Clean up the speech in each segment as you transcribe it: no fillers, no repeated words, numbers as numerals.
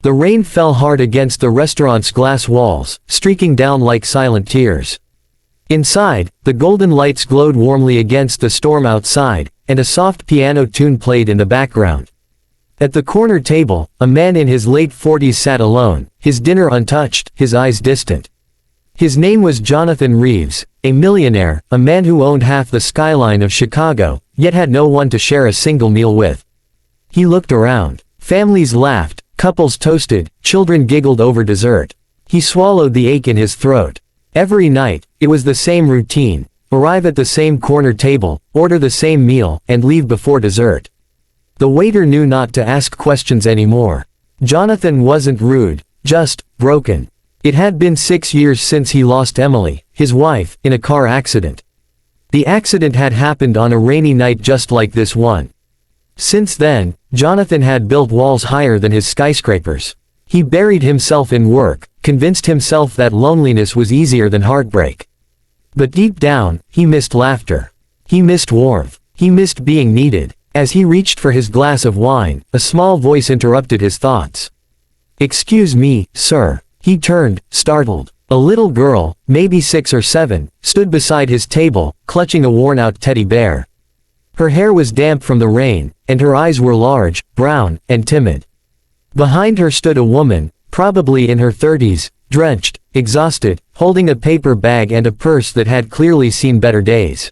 The rain fell hard against the restaurant's glass walls, streaking down like silent tears. Inside, the golden lights glowed warmly against the storm outside, and a soft piano tune played in the background. At the corner table, a man in his late 40s sat alone, his dinner untouched, his eyes distant. His name was Jonathan Reeves, a millionaire, a man who owned half the skyline of Chicago, yet had no one to share a single meal with. He looked around. Families laughed, couples toasted, children giggled over dessert. He swallowed the ache in his throat. Every night, it was the same routine: arrive at the same corner table, order the same meal, and leave before dessert. The waiter knew not to ask questions anymore. Jonathan wasn't rude, just broken. It had been 6 years since he lost Emily, his wife, in a car accident. The accident had happened on a rainy night just like this one. Since then, Jonathan had built walls higher than his skyscrapers. He buried himself in work, convinced himself that loneliness was easier than heartbreak. But deep down, he missed laughter. He missed warmth. He missed being needed. As he reached for his glass of wine, a small voice interrupted his thoughts. "Excuse me, sir." He turned, startled. A little girl, maybe 6 or 7, stood beside his table, clutching a worn-out teddy bear. Her hair was damp from the rain, and her eyes were large, brown, and timid. Behind her stood a woman, probably in her 30s, drenched, exhausted, holding a paper bag and a purse that had clearly seen better days.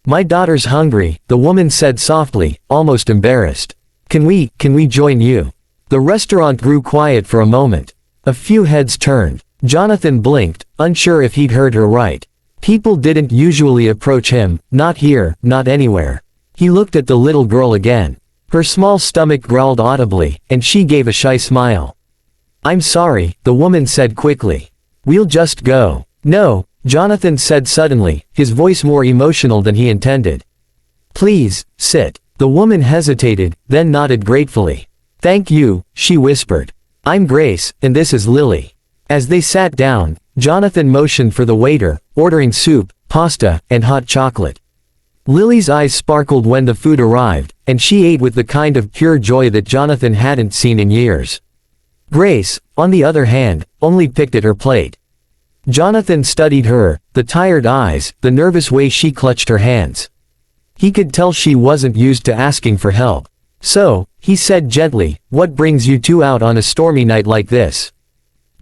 "My daughter's hungry," the woman said softly, almost embarrassed. Can we join you?" The restaurant grew quiet for a moment. A few heads turned. Jonathan blinked, unsure if he'd heard her right. People didn't usually approach him, not here, not anywhere. He looked at the little girl again. Her small stomach growled audibly, and she gave a shy smile. "I'm sorry," the woman said quickly. "We'll just go." "No," Jonathan said suddenly, his voice more emotional than he intended. "Please, sit." The woman hesitated, then nodded gratefully. "Thank you," she whispered. "I'm Grace, and this is Lily." As they sat down, Jonathan motioned for the waiter, ordering soup, pasta, and hot chocolate. Lily's eyes sparkled when the food arrived, and she ate with the kind of pure joy that Jonathan hadn't seen in years. Grace, on the other hand, only picked at her plate. Jonathan studied her, the tired eyes, the nervous way she clutched her hands. He could tell she wasn't used to asking for help. "So," he said gently, "what brings you two out on a stormy night like this?"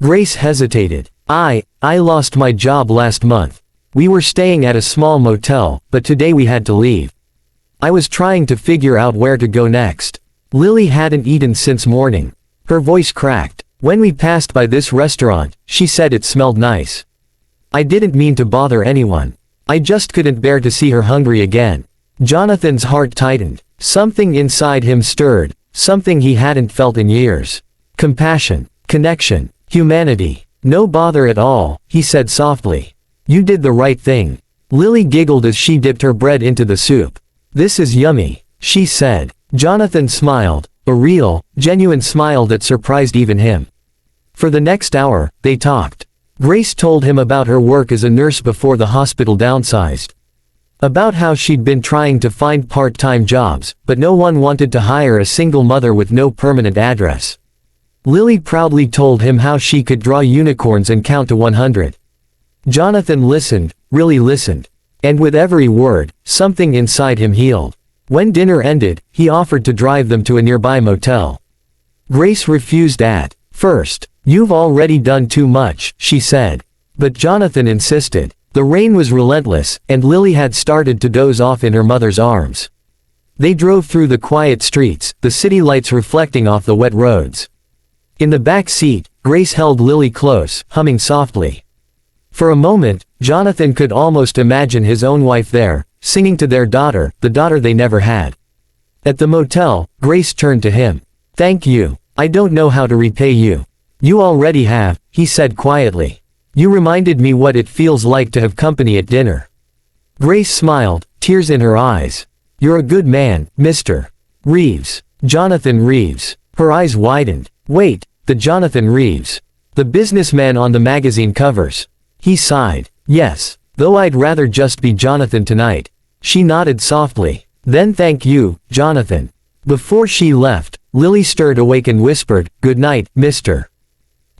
Grace hesitated. I lost my job last month. We were staying at a small motel, but today we had to leave. I was trying to figure out where to go next." Lily hadn't eaten since morning. Her voice cracked. "When we passed by this restaurant, she said it smelled nice. I didn't mean to bother anyone. I just couldn't bear to see her hungry again." Jonathan's heart tightened. Something inside him stirred, something he hadn't felt in years. Compassion, connection, humanity. "No bother at all," he said softly. "You did the right thing." Lily giggled as she dipped her bread into the soup. "This is yummy," she said. Jonathan smiled, a real, genuine smile that surprised even him. For the next hour, they talked. Grace told him about her work as a nurse before the hospital downsized. About how she'd been trying to find part-time jobs, but no one wanted to hire a single mother with no permanent address. Lily proudly told him how she could draw unicorns and count to 100. Jonathan listened, really listened. And with every word, something inside him healed. When dinner ended, he offered to drive them to a nearby motel. Grace refused at first. "You've already done too much," she said. But Jonathan insisted. The rain was relentless, and Lily had started to doze off in her mother's arms. They drove through the quiet streets, the city lights reflecting off the wet roads. In the back seat, Grace held Lily close, humming softly. For a moment, Jonathan could almost imagine his own wife there, singing to their daughter, the daughter they never had. At the motel, Grace turned to him. "Thank you. I don't know how to repay you." "You already have," he said quietly. "You reminded me what it feels like to have company at dinner." Grace smiled, tears in her eyes. "You're a good man, Mr. Reeves." Jonathan Reeves. Her eyes widened. "Wait, the Jonathan Reeves. The businessman on the magazine covers." He sighed. "Yes, though I'd rather just be Jonathan tonight." She nodded softly. "Then thank you, Jonathan." Before she left, Lily stirred awake and whispered, "Good night, Mr.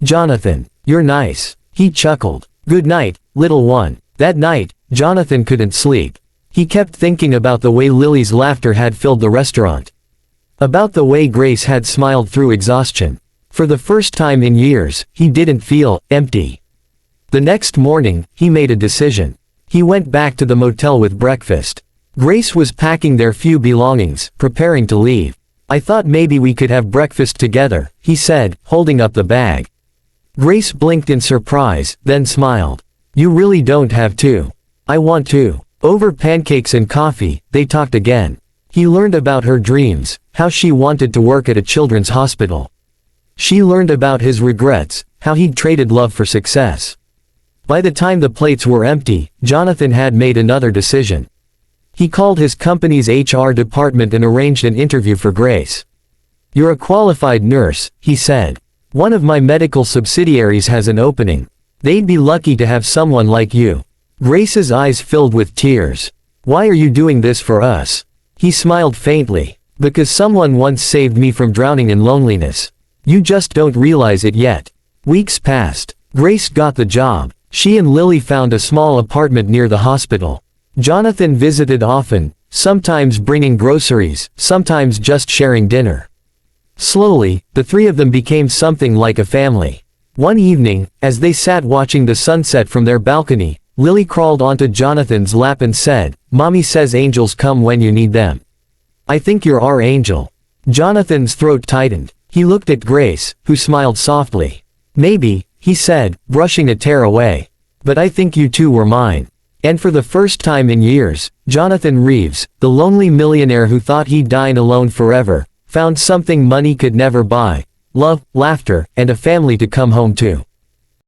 Jonathan. You're nice." He chuckled. "Good night, little one." That night, Jonathan couldn't sleep. He kept thinking about the way Lily's laughter had filled the restaurant. About the way Grace had smiled through exhaustion. For the first time in years, he didn't feel empty. The next morning, he made a decision. He went back to the motel with breakfast. Grace was packing their few belongings, preparing to leave. "I thought maybe we could have breakfast together," he said, holding up the bag. Grace blinked in surprise, then smiled. "You really don't have to." "I want to." Over pancakes and coffee, they talked again. He learned about her dreams, how she wanted to work at a children's hospital. She learned about his regrets, how he'd traded love for success. By the time the plates were empty, Jonathan had made another decision. He called his company's HR department and arranged an interview for Grace. "You're a qualified nurse," he said. "One of my medical subsidiaries has an opening. They'd be lucky to have someone like you." Grace's eyes filled with tears. "Why are you doing this for us?" He smiled faintly. "Because someone once saved me from drowning in loneliness. You just don't realize it yet." Weeks passed. Grace got the job. She and Lily found a small apartment near the hospital. Jonathan visited often, sometimes bringing groceries, sometimes just sharing dinner. Slowly, the three of them became something like a family. One evening, as they sat watching the sunset from their balcony, Lily crawled onto Jonathan's lap and said, "Mommy says angels come when you need them. I think you're our angel." Jonathan's throat tightened. He looked at Grace, who smiled softly. "Maybe," he said, brushing a tear away. "But I think you two were mine." And for the first time in years, Jonathan Reeves, the lonely millionaire who thought he'd dine alone forever, found something money could never buy: love, laughter, and a family to come home to.